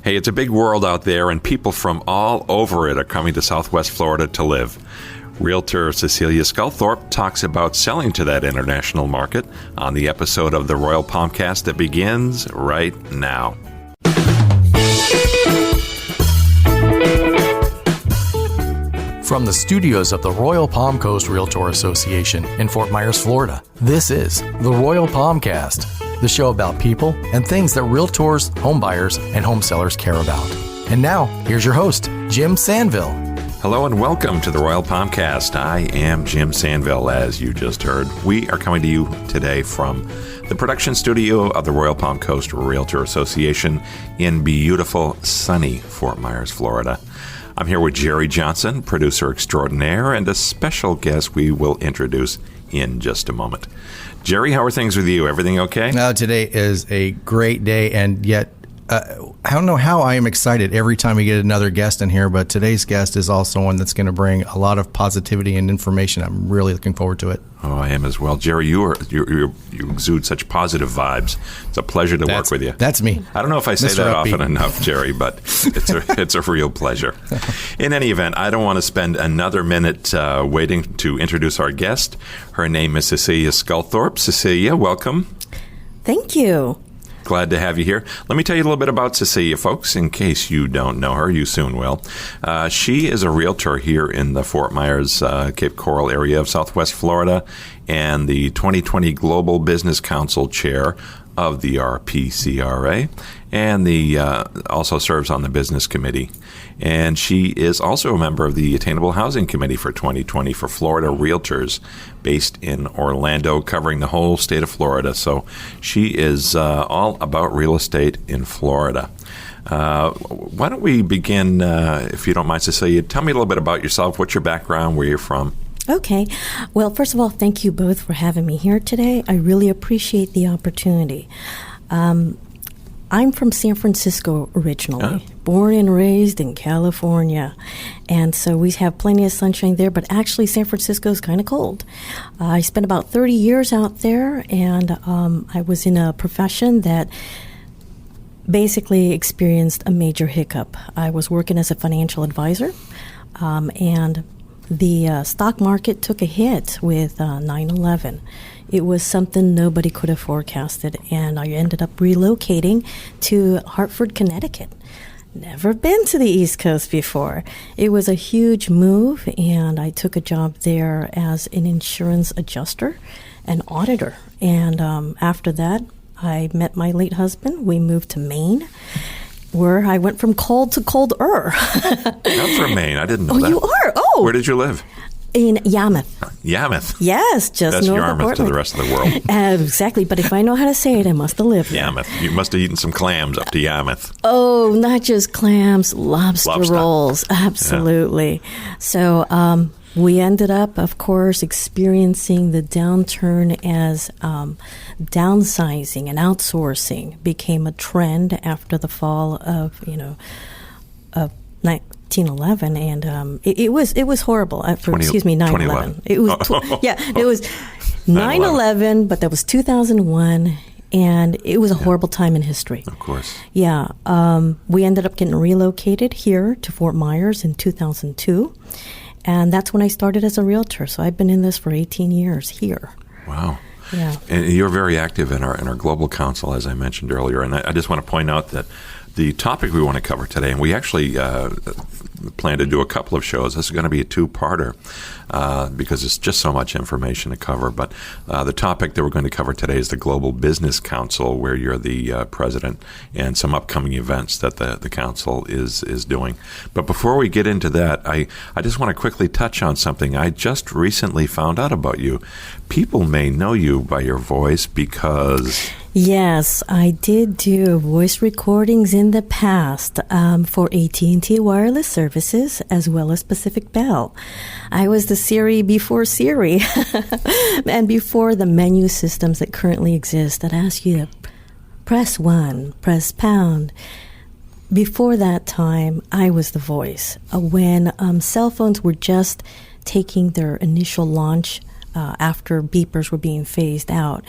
Hey, it's a big world out there, and people from all over it are coming to Southwest Florida to live. Realtor Cecilia Sculthorpe talks about selling to that international market on the episode of the Royal Palmcast that begins right now. From the studios of the Royal Palm Coast Realtor Association in Fort Myers, Florida, this is the Royal Palmcast, the show about people and things that realtors, homebuyers, and home sellers care about. And now, here's your host, Jim Sanville. Hello and welcome to the Royal Palmcast. I am Jim Sanville, as you just heard. We are coming to you today from the production studio of the Royal Palm Coast Realtor Association in beautiful, sunny Fort Myers, Florida. I'm here with Jerry Johnson, producer extraordinaire, and a special guest we will introduce in just a moment. Jerry, how are things with you? Everything okay? Today is a great day, and yet I don't know how I am excited every time we get another guest in here, but today's guest is also one that's going to bring a lot of positivity and information. I'm really looking forward to it. Oh, I am as well. Jerry, you exude such positive vibes. It's a pleasure to work with you. That's me. I don't know if I say Mr. that Upbeat. often enough, Jerry, but it's a real pleasure. In any event, I don't want to spend another minute waiting to introduce our guest. Her name is Cecilia Sculthorpe. Cecilia, welcome. Thank you. Glad to have you here. Let me tell you a little bit about Cecilia, folks, in case you don't know her. You soon will. She is a realtor here in the Fort Myers, Cape Coral area of Southwest Florida, and the 2020 Global Business Council chair of the RPCRA, and also serves on the business committee. And she is also a member of the Attainable Housing Committee for 2020 for Florida Realtors, based in Orlando, covering the whole state of Florida. So she is all about real estate in Florida. Why don't we begin, if you don't mind, Cecilia, tell me a little bit about yourself, what's your background, where you're from. Okay. Well, first of all, thank you both for having me here today. I really appreciate the opportunity. I'm from San Francisco originally, born and raised in California. And so we have plenty of sunshine there, but actually San Francisco is kind of cold. I spent about 30 years out there, and I was in a profession that basically experienced a major hiccup. I was working as a financial advisor, and the stock market took a hit with 9/11. It was something nobody could have forecasted, and I ended up relocating to Hartford, Connecticut. Never been to the East Coast before. It was a huge move, and I took a job there as an insurance adjuster and auditor. And after that, I met my late husband. We moved to Maine, where I went from cold to colder. I'm from Maine. I didn't know that. Oh, you are? Oh. Where did you live? In Yarmouth. Yarmouth. Yes, just That's north of Yarmouth Portland. to the rest of the world. Exactly, but if I know how to say it, I must have lived there. Yarmouth. You must have eaten some clams up to Yarmouth. Oh, not just clams, lobster rolls. Absolutely. Yeah. So we ended up, of course, experiencing the downturn as downsizing and outsourcing became a trend after the fall of 1911, and it was horrible. 9/11. It was it was 9/11, but that was 2001, and it was a horrible time in history. Of course. Yeah, we ended up getting relocated here to Fort Myers in 2002, and that's when I started as a realtor. So I've been in this for 18 years here. Wow. Yeah. And you're very active in our global council, as I mentioned earlier. And I just want to point out that the topic we want to cover today, and we actually plan to do a couple of shows. This is going to be a two-parter because it's just so much information to cover. But the topic that we're going to cover today is the Global Business Council, where you're the president, and some upcoming events that the council is doing. But before we get into that, I just want to quickly touch on something I just recently found out about you. People may know you by your voice because... Yes, I did do voice recordings in the past for AT&T Wireless Services as well as Pacific Bell. I was the Siri before Siri and before the menu systems that currently exist that ask you to press 1, press pound. Before that time, I was the voice. When cell phones were just taking their initial launch after beepers were being phased out,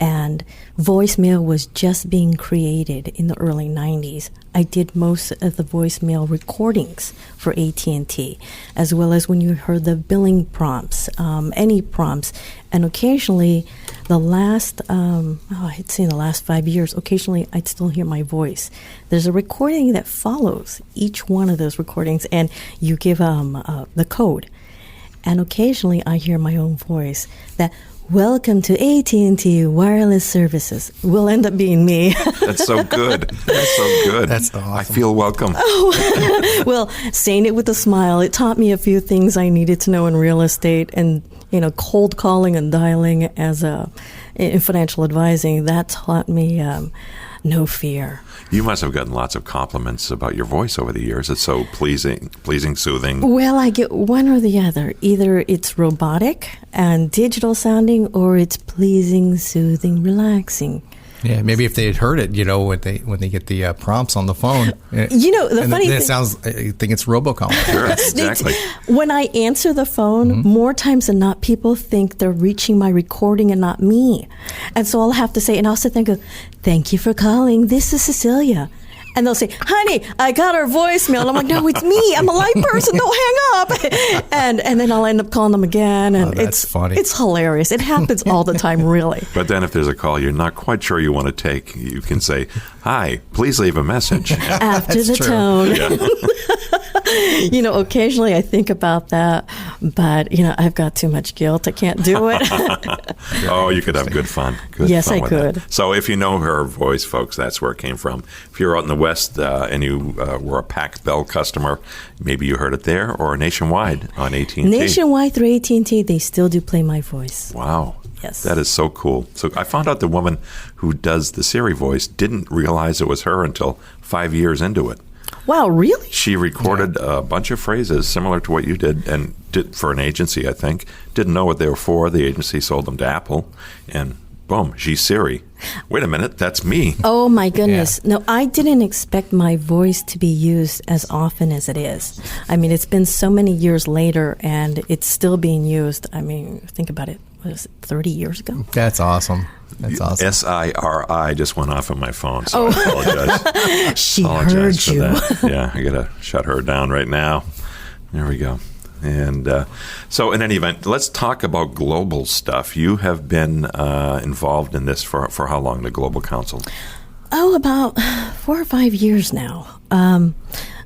and voicemail was just being created in the early 90s. I did most of the voicemail recordings for AT&T, as well as when you heard the billing prompts, any prompts, and occasionally the last, I'd say in the last 5 years, occasionally I'd still hear my voice. There's a recording that follows each one of those recordings, and you give the code. And occasionally I hear my own voice that, "Welcome to AT&T Wireless Services," will end up being me. That's so good. That's so good. That's awesome. I feel welcome. Well, saying it with a smile, it taught me a few things I needed to know in real estate, and cold calling and dialing in financial advising. That taught me no fear. You must have gotten lots of compliments about your voice over the years. It's so pleasing, soothing. Well, I get one or the other. Either it's robotic and digital sounding, or it's pleasing, soothing, relaxing. Yeah, maybe if they had heard it, when they get the prompts on the phone. The and funny then thing, it sounds, I think it's robocall. Sure, exactly. when I answer the phone, more times than not, people think they're reaching my recording and not me. And so I'll have to say, and I'll sit there and go, "Thank you for calling. This is Cecilia." And they'll say, "Honey, I got her voicemail." And I'm like, "No, it's me. I'm a live person. Don't hang up." And then I'll end up calling them again. And that's funny. It's hilarious. It happens all the time, really. But then if there's a call you're not quite sure you want to take, you can say, "Hi, please leave a message." After the true. tone. Yeah. Occasionally I think about that, but, I've got too much guilt. I can't do it. Oh, you could have good fun. Yes, fun I with could. that. So if you know her voice, folks, that's where it came from. If you're out in the West and you were a Pac Bell customer, maybe you heard it there, or nationwide on AT&T. Nationwide through AT&T, they still do play my voice. Wow. Yes. That is so cool. So I found out the woman who does the Siri voice didn't realize it was her until 5 years into it. Wow, really? She recorded a bunch of phrases similar to what you did, and did for an agency, I think. Didn't know what they were for. The agency sold them to Apple, and boom, she's Siri. Wait a minute, that's me. Oh, my goodness. No, I didn't expect my voice to be used as often as it is. I mean, it's been so many years later, and it's still being used. I mean, think about it. What was it, 30 years ago? That's awesome. That's awesome. SIRI just went off on my phone, so I apologize. She Apologize heard for you. that. Yeah, I got to shut her down right now. There we go. And so in any event, let's talk about global stuff. You have been involved in this for how long, the Global Council? Oh, about 4 or 5 years now.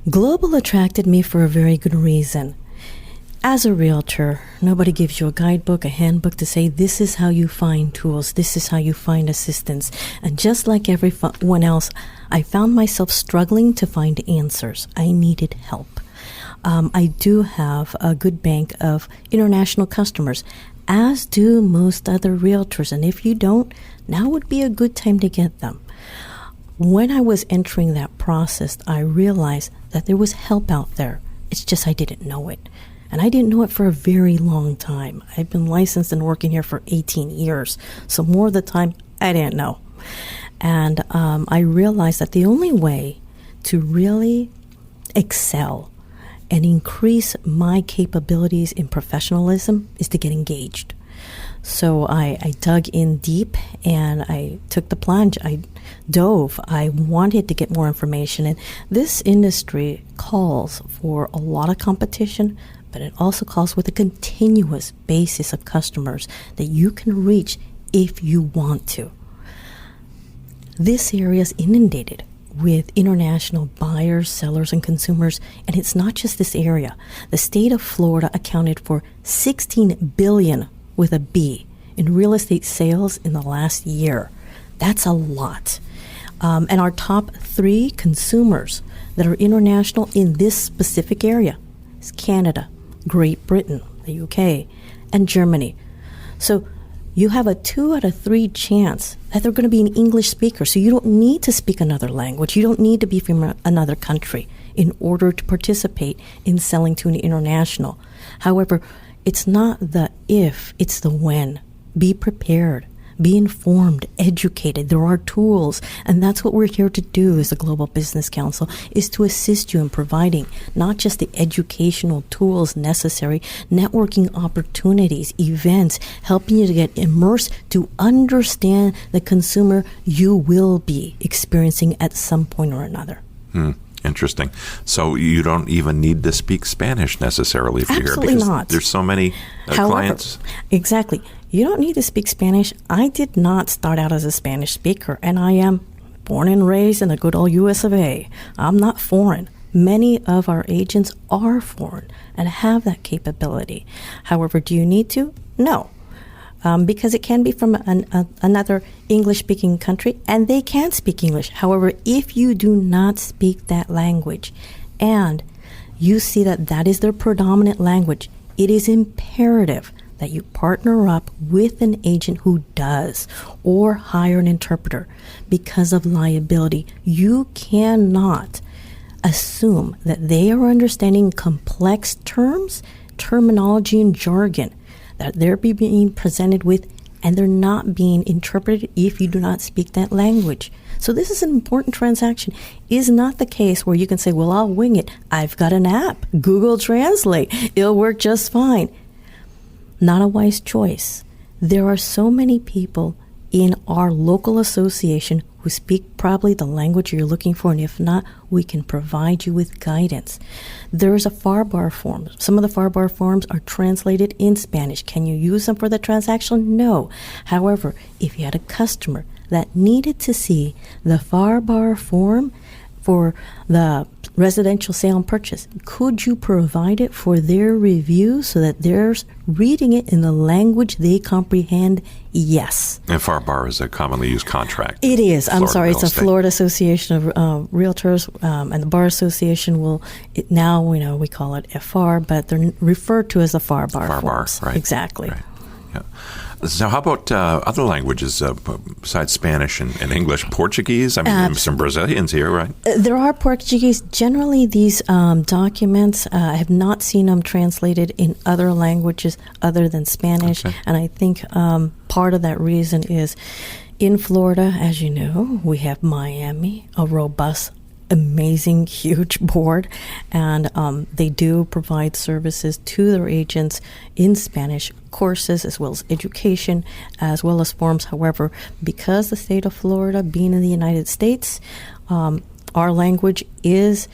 Global attracted me for a very good reason. As a realtor, nobody gives you a guidebook, a handbook to say, this is how you find tools, this is how you find assistance. And just like everyone else, I found myself struggling to find answers. I needed help. I do have a good bank of international customers, as do most other realtors. And if you don't, now would be a good time to get them. When I was entering that process, I realized that there was help out there. It's just I didn't know it. And I didn't know it for a very long time. I've been licensed and working here for 18 years. So more of the time, I didn't know. And I realized that the only way to really excel and increase my capabilities in professionalism is to get engaged. So I dug in deep and I took the plunge. I dove. I wanted to get more information. And this industry calls for a lot of competition, but it also calls with a continuous basis of customers that you can reach if you want to. This area is inundated with international buyers, sellers, and consumers, and it's not just this area. The state of Florida accounted for $16 billion with a B in real estate sales in the last year. That's a lot. And our top 3 consumers that are international in this specific area is Canada, Great Britain, the UK, and Germany. So you have a 2 out of 3 chance that they're going to be an English speaker. So you don't need to speak another language. You don't need to be from another country in order to participate in selling to an international. However, it's not the if, it's the when. Be prepared. Be informed, educated. There are tools, and that's what we're here to do as the Global Business Council, is to assist you in providing not just the educational tools necessary, networking opportunities, events, helping you to get immersed to understand the consumer you will be experiencing at some point or another. Interesting. So you don't even need to speak Spanish necessarily if you're here, Absolutely because not. there's so many clients. Exactly. You don't need to speak Spanish. I did not start out as a Spanish speaker, and I am born and raised in the good old US of A. I'm not foreign. Many of our agents are foreign and have that capability. However, do you need to? No. Because it can be from another English-speaking country, and they can speak English. However, if you do not speak that language, and you see that that is their predominant language, it is imperative that you partner up with an agent who does, or hire an interpreter because of liability. You cannot assume that they are understanding complex terms, terminology, and jargon that they're being presented with, and they're not being interpreted if you do not speak that language. So this is an important transaction. It is not the case where you can say, well, I'll wing it. I've got an app, Google Translate. It'll work just fine. Not a wise choice. There are so many people in our local association who speak probably the language you're looking for, and if not, we can provide you with guidance. There's a FARBAR form. Some of the FARBAR forms are translated in Spanish. Can you use them for the transaction? No. However, if you had a customer that needed to see the FARBAR form for the residential sale and purchase, could you provide it for their review so that they're reading it in the language they comprehend? Yes. And FARBAR is a commonly used contract. It is. I'm Florida sorry. Real It's a Estate. Florida Association of Realtors, and the Bar Association will, now we call it FR, but they're referred to as the FARBAR FARBAR, forms. right. Exactly. Right. Yeah. So how about other languages besides Spanish and English? Portuguese? I mean, some Brazilians here, right? There are Portuguese. Generally, these documents, I have not seen them translated in other languages other than Spanish. Okay. And I think part of that reason is in Florida, as you know, we have Miami, a robust, amazing, huge board, and they do provide services to their agents in Spanish, courses as well as education, as well as forms. However, because the state of Florida being in the United States, our language is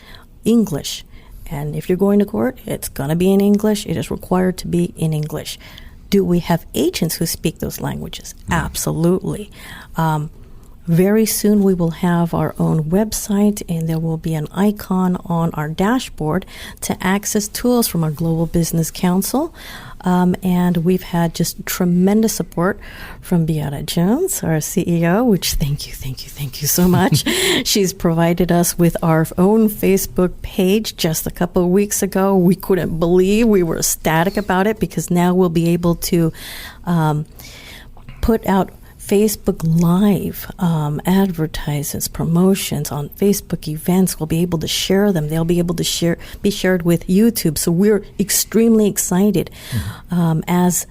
English, and if you're going to court, it's going to be in English. It is required to be in English. Do we have agents who speak those languages? Absolutely. Very soon we will have our own website, and there will be an icon on our dashboard to access tools from our Global Business Council. And we've had just tremendous support from Beata Jones, our CEO, which thank you so much. She's provided us with our own Facebook page just a couple of weeks ago. We couldn't believe, we were ecstatic about it, because now we'll be able to put out Facebook Live advertisements, promotions on Facebook events. We'll be able to share them. They'll be able to be shared with YouTube. So we're extremely excited as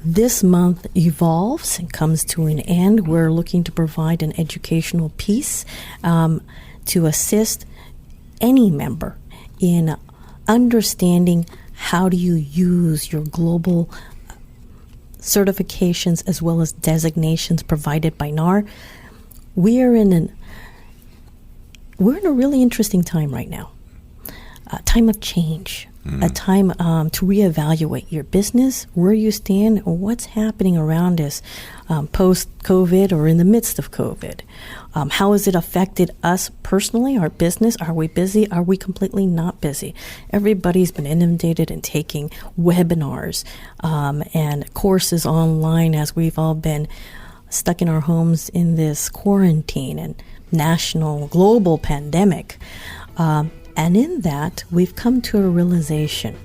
this month evolves and comes to an end. We're looking to provide an educational piece to assist any member in understanding how do you use your global certifications as well as designations provided by NAR. We're in a really interesting time right now, a time of change, a time to reevaluate your business, where you stand, or what's happening around us post-COVID or in the midst of COVID. How has it affected us personally, our business? Are we busy? Are we completely not busy? Everybody's been inundated in taking webinars and courses online as we've all been stuck in our homes in this quarantine and national, global pandemic. And in that, we've come to a realization.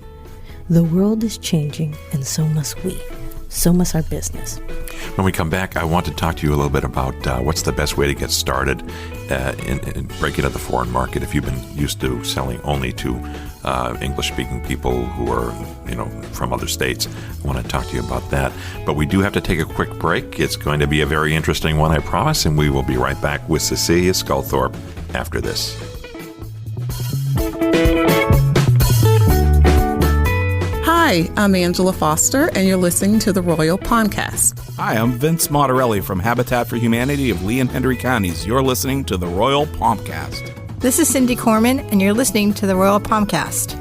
The world is changing, and so must we. so must our business. When we come back, I want to talk to you a little bit about what's the best way to get started in breaking into the foreign market if you've been used to selling only to English-speaking people who are, from other states. I want to talk to you about that. But we do have to take a quick break. It's going to be a very interesting one, I promise, and we will be right back with Cecilia Sculthorpe after this. Hi, I'm Angela Foster, and you're listening to the Royal Podcast. Hi, I'm Vince Montarelli from Habitat for Humanity of Lee and Hendry Counties. You're listening to the Royal Palmcast. This is Cindy Corman, and you're listening to the Royal Palmcast.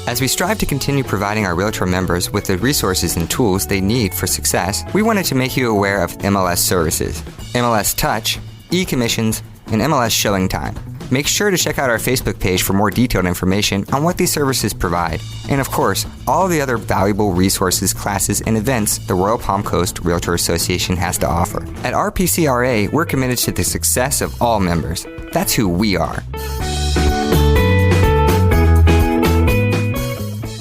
As we strive to continue providing our Realtor members with the resources and tools they need for success, we wanted to make you aware of MLS services, MLS Touch, e-commissions, and MLS Showing Time. Make sure to check out our Facebook page for more detailed information on what these services provide, and of course, all the other valuable resources, classes, and events the Royal Palm Coast Realtor Association has to offer. At RPCRA, we're committed to the success of all members. That's who we are.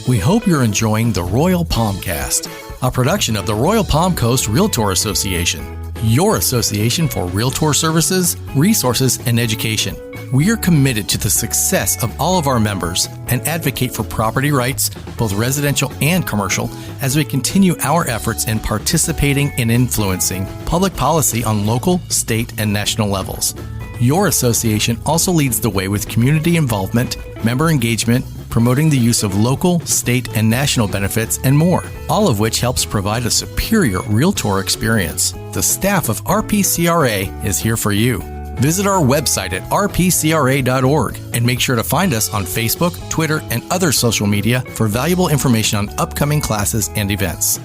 We hope you're enjoying the Royal Palmcast, a production of the Royal Palm Coast Realtor Association, your association for realtor services, resources, and education. We are committed to the success of all of our members and advocate for property rights, both residential and commercial, as we continue our efforts in participating and influencing public policy on local, state, and national levels. Your association also leads the way with community involvement, member engagement, promoting the use of local, state, and national benefits, and more, all of which helps provide a superior realtor experience. The staff of RPCRA is here for you. Visit our website at rpcra.org and make sure to find us on Facebook, Twitter, and other social media for valuable information on upcoming classes and events.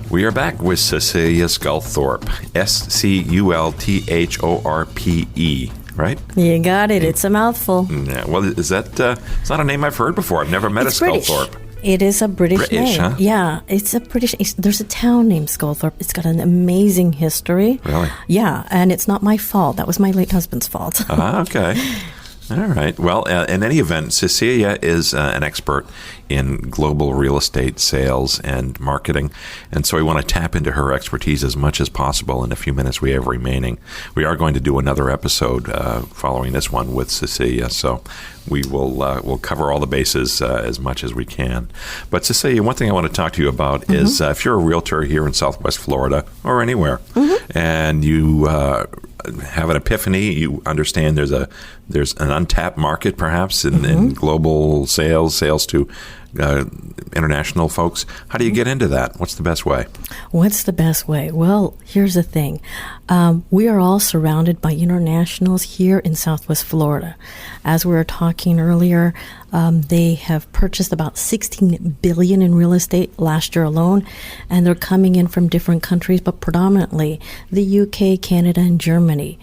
We are back with Cecilia Sculthorpe, Sculthorpe, right? You got it. It's a mouthful. Yeah. Well, is that? It's not a name I've heard before. I've never met It's a Sculthorpe. British. It is a British name. Huh? Yeah, it's a British. There's a town named Sculthorpe. It's got an amazing history. Really? Yeah, and it's not my fault. That was my late husband's fault. Okay. All right. Well, in any event, Cecilia is an expert in global real estate sales and marketing, and so we want to tap into her expertise as much as possible in the few minutes we have remaining. We are going to do another episode following this one with Cecilia, so we will we'll cover all the bases as much as we can. But Cecilia, one thing I want to talk to you about is if you're a realtor here in Southwest Florida or anywhere, and you have an epiphany, you understand there's an untapped market perhaps in global sales to international folks. How do you get into that? What's the best way? What's the best way? Well, here's the thing. We are all surrounded by internationals here in Southwest Florida. As we were talking earlier, they have purchased about $16 billion in real estate last year alone, and they're coming in from different countries, but predominantly the UK, Canada, and Germany.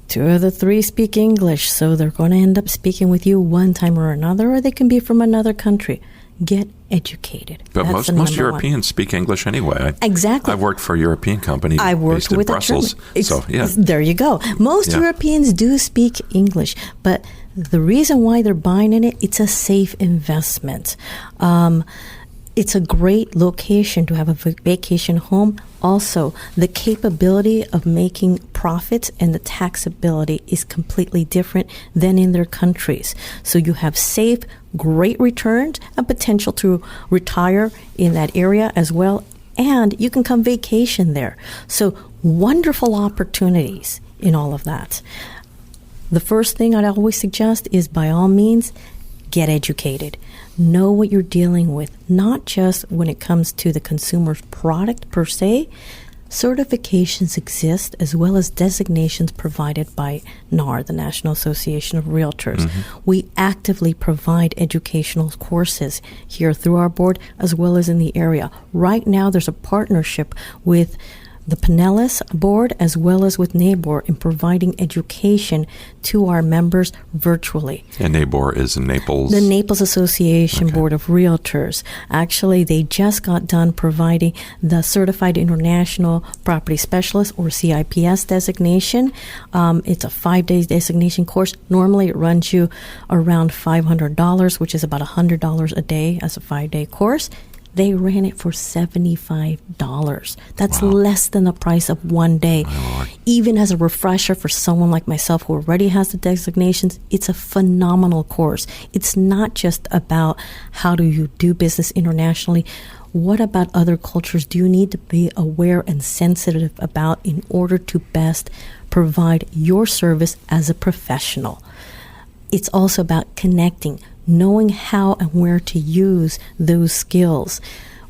2 of the 3 speak English, so they're going to end up speaking with you one time or another, or they can be from another country. Get educated. But That's most Europeans speak English anyway. Exactly. I've worked for a European company I worked based in with Brussels. So, yeah. There you go. Most Europeans do speak English, but the reason why they're buying in it's a safe investment. It's a great location to have a vacation home. Also, the capability of making profits and the taxability is completely different than in their countries. So you have safe, great returns and potential to retire in that area as well. And you can come vacation there. So wonderful opportunities in all of that. The first thing I'd always suggest is, by all means, get educated. Know what you're dealing with, not just when it comes to the consumer's product per se. Certifications exist, as well as designations provided by NAR, the National Association of Realtors. We actively provide educational courses here through our board, as well as in the area. Right now, there's a partnership with the Pinellas Board as well as with NABOR in providing education to our members virtually. And NABOR is in Naples? The Naples Association Board of Realtors. Actually, they just got done providing the Certified International Property Specialist, or CIPS designation. It's a 5-day designation course. Normally, it runs you around $500, which is about $100 a day as a 5-day course. They ran it for $75. That's less than the price of one day. Even as a refresher for someone like myself who already has the designations, it's a phenomenal course. It's not just about how do you do business internationally. What about other cultures do you need to be aware and sensitive about in order to best provide your service as a professional? It's also about connecting, knowing how and where to use those skills.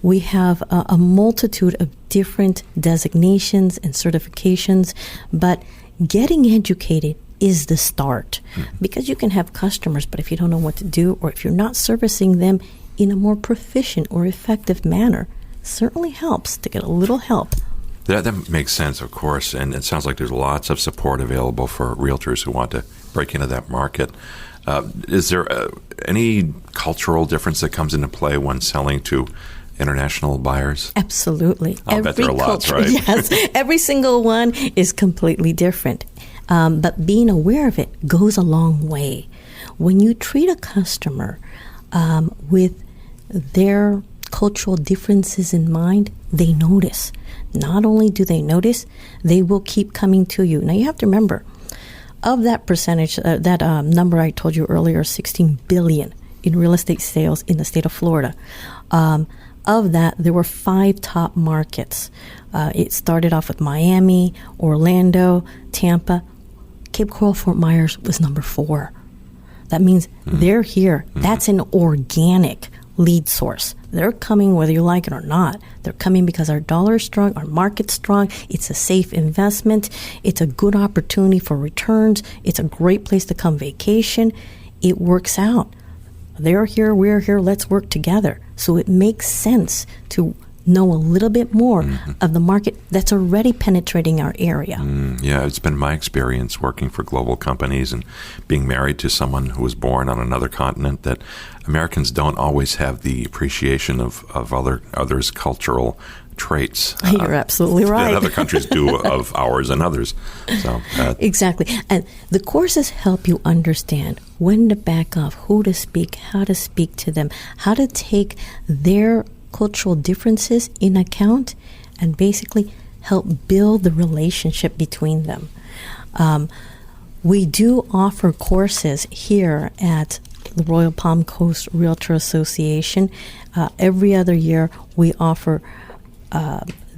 We have a multitude of different designations and certifications, but getting educated is the start. Because you can have customers, but if you don't know what to do, or if you're not servicing them in a more proficient or effective manner, certainly helps to get a little help. That makes sense, of course, and it sounds like there's lots of support available for realtors who want to break into that market. Is there any cultural difference that comes into play when selling to international buyers? Absolutely. I'll bet there are lots, right? Yes, every single one is completely different. But being aware of it goes a long way. When you treat a customer with their cultural differences in mind, they notice. Not only do they notice, they will keep coming to you. Now, you have to remember, of that percentage, that number I told you earlier, $16 billion in real estate sales in the state of Florida. Of that, there were 5 top markets. It started off with Miami, Orlando, Tampa. Cape Coral, Fort Myers was number 4. That means they're here. That's an organic lead source. They're coming whether you like it or not. They're coming because our dollar is strong, our market's strong, it's a safe investment, it's a good opportunity for returns, it's a great place to come vacation. It works out. They're here, we're here, let's work together. So it makes sense to know a little bit more of the market that's already penetrating our area. Yeah, it's been my experience working for global companies and being married to someone who was born on another continent that Americans don't always have the appreciation of others' cultural traits. You're absolutely right. That other countries do of ours and others. So exactly. And the courses help you understand when to back off, who to speak, how to speak to them, how to take their cultural differences in account and basically help build the relationship between them. We do offer courses here at the Royal Palm Coast Realtor Association. Every other year we offer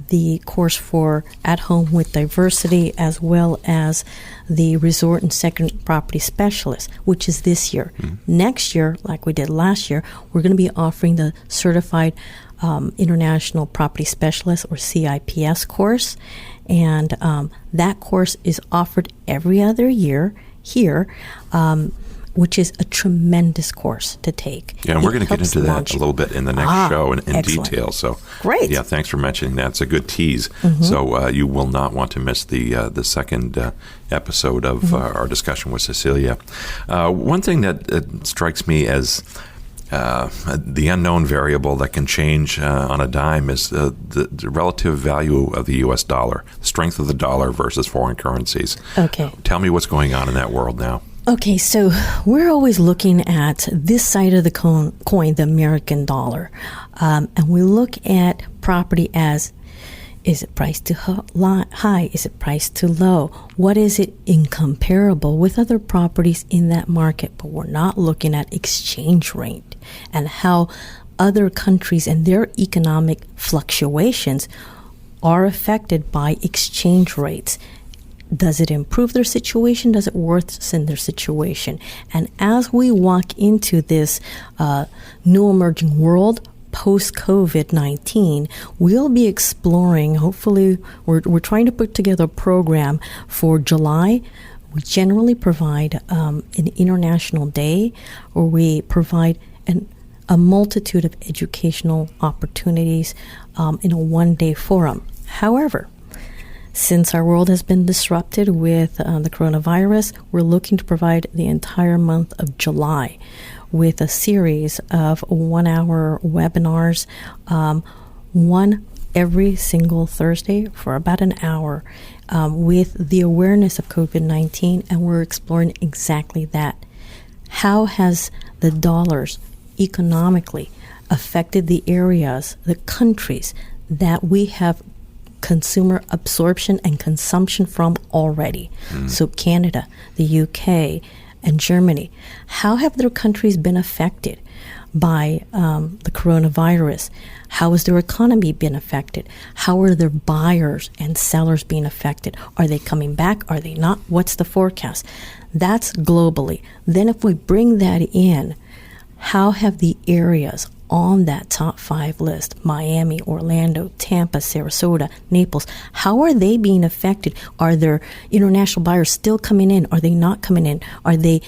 the course for At Home with Diversity as well as the Resort and Second Property Specialist, which is this year. Next year, like we did last year, we're going to be offering the Certified International Property Specialist, or CIPS course. And that course is offered every other year here, which is a tremendous course to take. Yeah, and we're going to get into that a little bit in the next show in detail. So, great. Yeah, thanks for mentioning that. It's a good tease. So you will not want to miss the second episode of our discussion with Cecilia. One thing that strikes me as the unknown variable that can change on a dime is the relative value of the U.S. dollar, the strength of the dollar versus foreign currencies. Okay. Tell me what's going on in that world now. Okay, so we're always looking at this side of the coin, the American dollar. And we look at property as, is it priced too high? Is it priced too low? What is it incomparable with other properties in that market? But we're not looking at exchange rate and how other countries and their economic fluctuations are affected by exchange rates. Does it improve their situation? Does it worsen their situation? And as we walk into this new emerging world, post-COVID-19, we'll be exploring, hopefully, we're trying to put together a program for July. We generally provide an international day where we provide a multitude of educational opportunities in a one-day forum. However, Since our world has been disrupted with the coronavirus, we're looking to provide the entire month of July with a series of 1-hour webinars, one every single Thursday for about an hour, with the awareness of COVID-19, and we're exploring exactly that. How has the dollars economically affected the areas, the countries that we have consumer absorption and consumption from already? So Canada, the UK, and Germany. How have their countries been affected by the coronavirus? How has their economy been affected? How are their buyers and sellers being affected? Are they coming back? Are they not? What's the forecast? That's globally. Then if we bring that in, how have the areas on that top 5 list, Miami, Orlando, Tampa, Sarasota, Naples, how are they being affected? Are there international buyers still coming in? Are they not coming in? Are they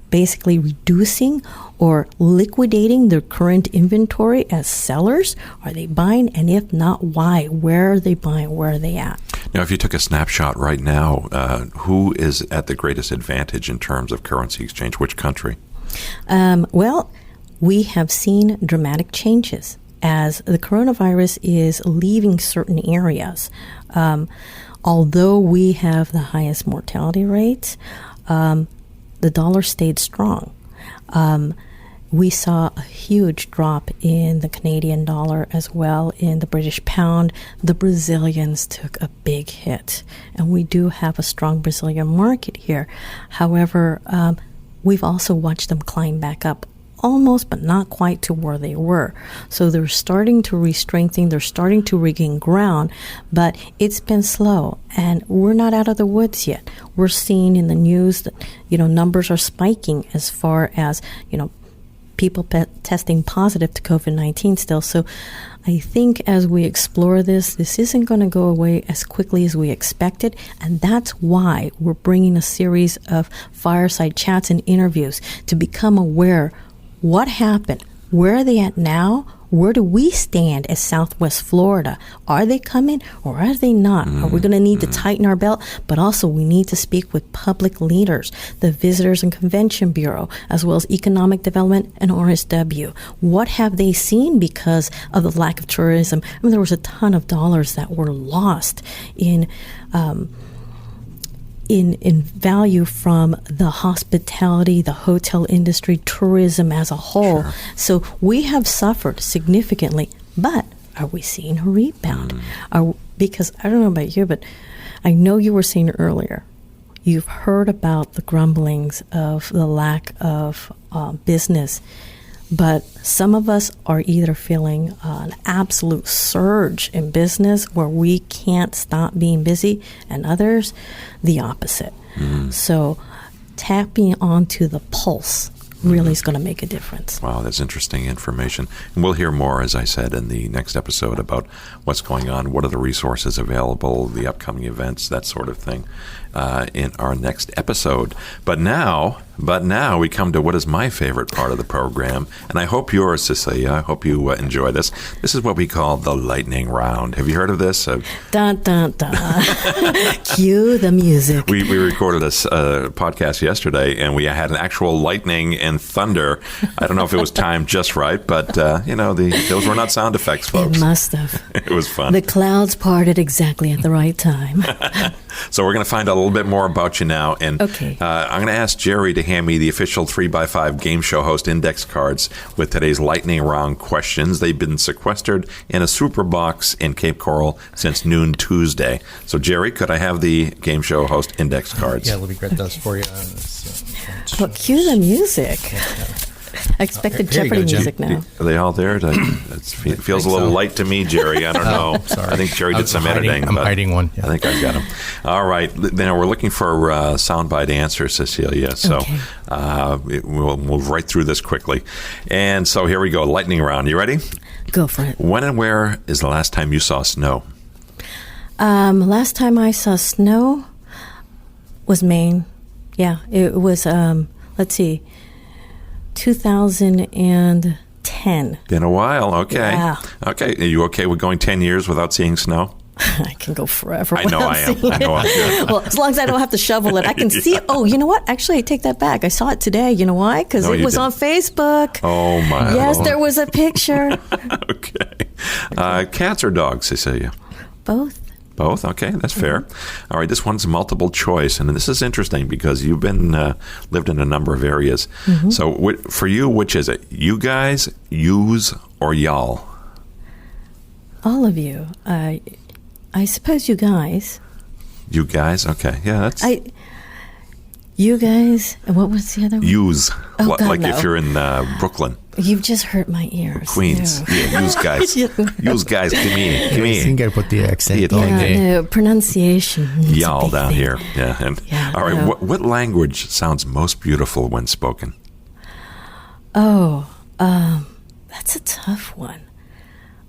basically reducing or liquidating their current inventory as sellers? Are they buying? And if not, why? Where are they buying? Where are they at? Now, if you took a snapshot right now, who is at the greatest advantage in terms of currency exchange? Which country? Well, we have seen dramatic changes as the coronavirus is leaving certain areas. Although we have the highest mortality rates, the dollar stayed strong. We saw a huge drop in the Canadian dollar as well, in the British pound. The Brazilians took a big hit, and we do have a strong Brazilian market here. However, we've also watched them climb back up, almost but not quite to where they were. So they're starting to re-strengthen, they're starting to regain ground, but it's been slow, and we're not out of the woods yet. We're seeing in the news that, numbers are spiking as far as, people testing positive to COVID-19 still. So I think as we explore this isn't going to go away as quickly as we expected, and that's why we're bringing a series of fireside chats and interviews to become aware what happened, where are they at now, where do we stand as Southwest Florida? Are they coming or are they not? Are we going to need to tighten our belt? But also we need to speak with public leaders, the Visitors and Convention Bureau, as well as Economic Development and RSW. What have they seen because of the lack of tourism? I mean, there was a ton of dollars that were lost in value from the hospitality, the hotel industry, tourism as a whole. Sure. So we have suffered significantly, but are we seeing a rebound? Because I don't know about you, but I know you were saying earlier, you've heard about the grumblings of the lack of business, but some of us are either feeling an absolute surge in business where we can't stop being busy, and others, the opposite. So tapping onto the pulse really is going to make a difference. Wow, that's interesting information. And we'll hear more, as I said, in the next episode about what's going on, what are the resources available, the upcoming events, that sort of thing, in our next episode. But now we come to what is my favorite part of the program, and I hope yours, Cecilia. I hope you enjoy this. This is what we call the lightning round. Have you heard of this? Dun, dun, dun. Cue the music. We recorded a podcast yesterday, and we had an actual lightning and thunder. I don't know if it was timed just right, but those were not sound effects, folks. It must have. It was fun. The clouds parted exactly at the right time. So we're going to find out a little bit more about you now, and okay. I'm going to ask Jerry to hand me the official 3x5 game show host index cards with today's lightning round questions. They've been sequestered in a super box in Cape Coral since noon Tuesday. So Jerry, could I have the game show host index cards? Yeah, let me grab those for you. Well, cue the music. I expected Jeopardy music now. Are they all there? It feels a little light to me, Jerry. I don't know. Sorry. I think Jerry did some editing. I'm hiding one. Yeah. I think I've got him. All right. Now we're looking for soundbite answers, Cecilia. So we'll move right through this quickly. And so here we go. Lightning round. You ready? Go for it. When and where is the last time you saw snow? Last time I saw snow was Maine. Yeah, it was, let's see, 2010. Been a while. Okay. Yeah. Okay. Are you okay with going 10 years without seeing snow? I can go forever. I know I am. I know I'm good. Well, as long as I don't have to shovel it, I can see it. Oh, you know what? Actually, I take that back. I saw it today. You know why? Because No, it you was didn't. on Facebook. Oh, my Yes, Lord. there was a picture. Okay. Cats or dogs, Cecilia? Both. Both? Okay, that's fair. All right, this one's multiple choice, and this is interesting because you've been lived in a number of areas. So for you, which is it? You guys, yous, or y'all? All of you. I suppose you guys. You guys? Okay, yeah, that's... You guys. And what was the other one? Yous. Oh, God, like no. if you're in Brooklyn. You've just hurt my ears. Queens. No. Yeah, yous guys. Yous guys, come here. Come You here. got to put the accent Yeah, on Yeah, there. no, pronunciation. is a Y'all big down thing. here. Yeah. And, Yeah, all right, no. what language sounds most beautiful when spoken? Oh, that's a tough one.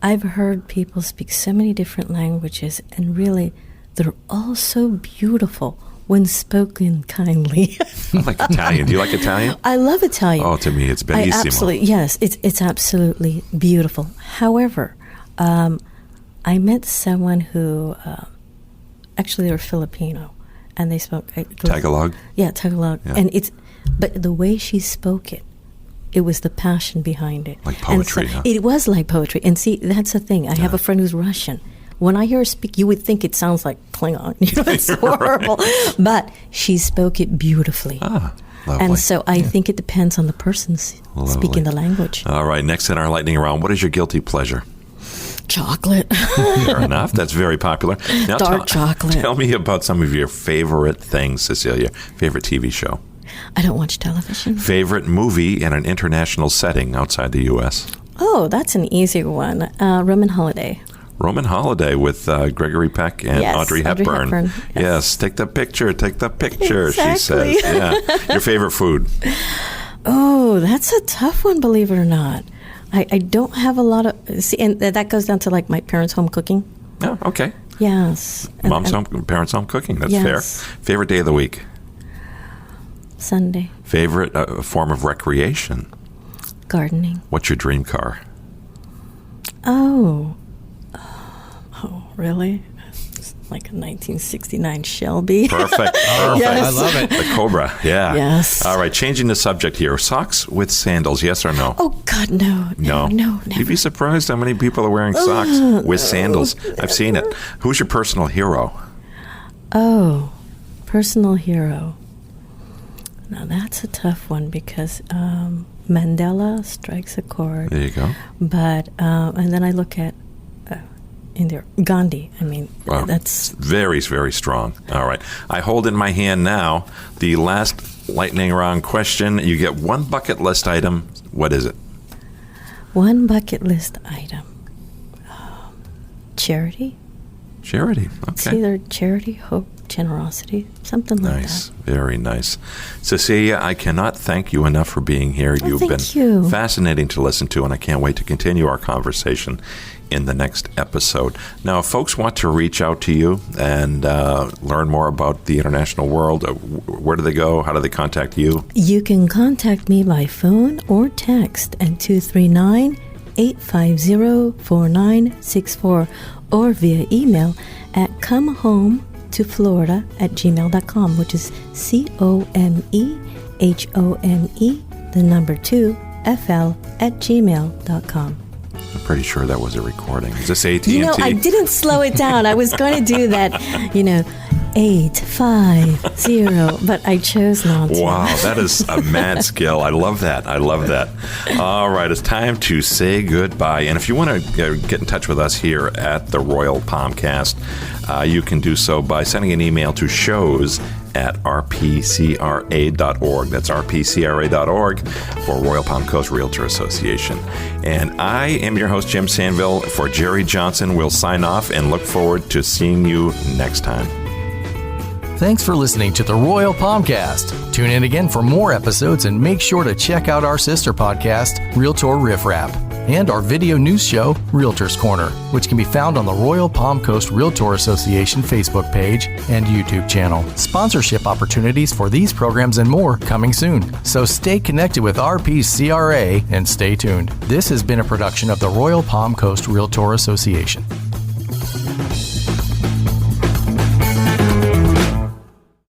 I've heard people speak so many different languages, and really, they're all so beautiful when spoken kindly. I like Italian. Do you like Italian? I love Italian. Oh, to me, it's bellissimo. Yes, it's absolutely beautiful. However, I met someone who, actually, they're Filipino, and they spoke Tagalog? Yeah, Tagalog, Yeah. and but the way she spoke it was the passion behind it. Like And poetry, huh? It was like poetry, and see, that's the thing. I have a friend who's Russian. When I hear her speak, you would think it sounds like Klingon. You know, it's horrible. But she spoke it beautifully. Ah, lovely. And so I think it depends on the person speaking the language. All right, next in our lightning round, what is your guilty pleasure? Chocolate. Fair enough. That's very popular. Now, Dark chocolate. Tell me about some of your favorite things, Cecilia. Favorite TV show. I don't watch television. Favorite movie in an international setting outside the U.S. Oh, that's an easy one. Roman Holiday. Roman Holiday with Gregory Peck and Yes, Audrey Audrey Hepburn. Hepburn, Yes, take the picture, she Exactly. says. Yeah. Your favorite food? Oh, that's a tough one, believe it or not. I don't have a lot of... See, and that goes down to, like, my parents' home cooking. Oh, okay. Yes. And- Mom's and home, parents' home cooking. That's Yes. fair. Favorite day of the week? Sunday. Favorite form of recreation? Gardening. What's your dream car? Oh, really? Like a 1969 Shelby. Perfect. Yes. I love it. The Cobra, yeah. Yes. All right, changing the subject here. Socks with sandals, yes or no? Oh, God, no. No. Never. You'd be surprised how many people are wearing socks with sandals. I've seen it. Who's your personal hero? Oh, personal hero. Now, that's a tough one because Mandela strikes a chord. There you go. But, and then I look at Gandhi. I mean, Wow. that's... Very, very strong. All right. I hold in my hand now the last lightning round question. You get one bucket list item. What is it? One bucket list item. Charity? Charity. It's Okay. either charity, hope, generosity, something like Nice. Very nice. Cecilia, I cannot thank you enough for being here. You've thank been you. fascinating to listen to, and I can't wait to continue our conversation in the next episode. Now, if folks want to reach out to you and learn more about the international world, where do they go? How do they contact you? that. You can contact me by phone or text at 239-850-4964 or via email at comehome2florida@gmail.com, which is COMEHOME2FL@gmail.com. I'm pretty sure that was a recording. Is this AT&T? You know, I didn't slow it down. I was going to do that, 850, but I chose not to. Wow, that is a mad skill. I love that. I love that. All right, it's time to say goodbye. And if you want to get in touch with us here at the Royal Palmcast, you can do so by sending an email to shows@rpcra.org. That's rpcra.org for Royal Palm Coast Realtor Association. And I am your host, Jim Sanville. For Jerry Johnson, we'll sign off and look forward to seeing you next time. Thanks for listening to the Royal Palmcast. Tune in again for more episodes and make sure to check out our sister podcast, Realtor Riff Rap, and our video news show, Realtor's Corner, which can be found on the Royal Palm Coast Realtor Association Facebook page and YouTube channel. Sponsorship opportunities for these programs and more coming soon. So stay connected with RPCRA and stay tuned. This has been a production of the Royal Palm Coast Realtor Association.